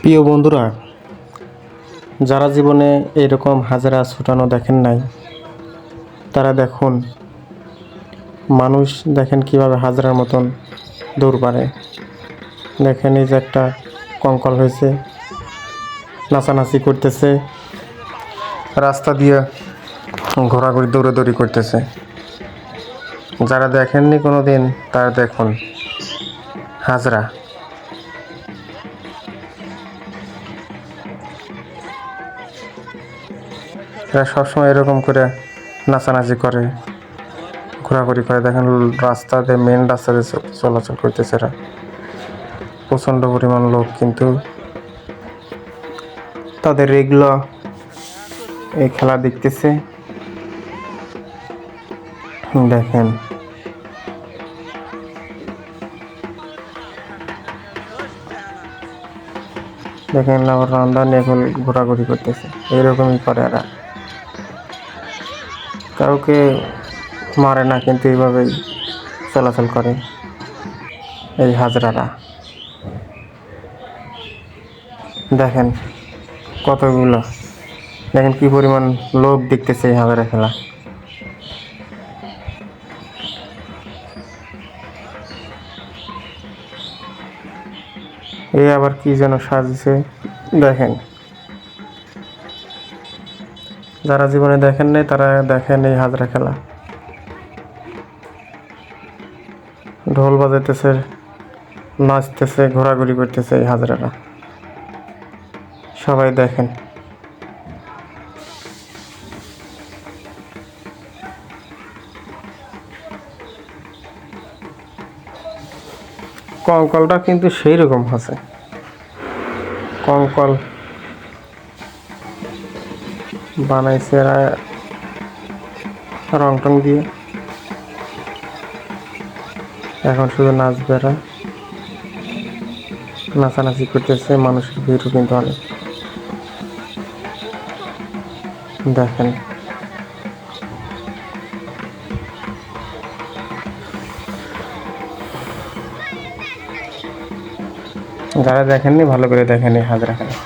প্রিয় বন্ধুরা, যারা জীবনে এরকম হাজারা ছুটানো দেখেন নাই, তারা দেখুন মানুষ দেখেন কিভাবে হাজারার মতন দৌড় পারে। দেখেন এই যে একটা কঙ্কাল হয়েছে, নাচানাচি করতেছে, রাস্তা দিয়ে ঘোরাঘুরি দৌড়াদৌড়ি করতেছে। যারা দেখেননি কোনো দিন তারা দেখুন হাজরা। এরা সবসময় এরকম করে নাচানাচি করে, ঘোরাঘুরি করে। দেখেন রাস্তাতে, মেন রাস্তাতে চলাচল করতেছে এরা, প্রচণ্ড পরিমাণ লোক, কিন্তু তাদের এগুলো এই খেলা দেখতেছে। দেখেন দেখেন আবার রান্দান এখন ঘোরাঘুরি করতেছে। এইরকমই করে এরা, কাউকে মারে না, কিন্তু এইভাবেই চলাচল করে এই হাজরারা। দেখেন কতগুলো, দেখেন কি পরিমাণ লোক দেখতেছে এই হাজারা খেলা। এই আবার কি যেন সাজিছে, দেখেন। যারা জীবনে দেখেন নাই তারা দেখেন এই হাজরা খেলা। ঢোল বাজাইতেছে, নাচতেছে, ঘোরাঘুরি করতেছে এই হাজরারা, সবাই দেখেন। কঙ্কালটা কিন্তু সেই রকম আছে, কঙ্কাল বানাইছে এরা রং টং দিয়ে। এখন শুধু নাচবে এরা, নাচানাচি করতেছে, মানুষের ভিড়ও কিন্তু অনেক। দেখেন যারা দেখেননি ভালো করে দেখেন এই হাজরা খেলা।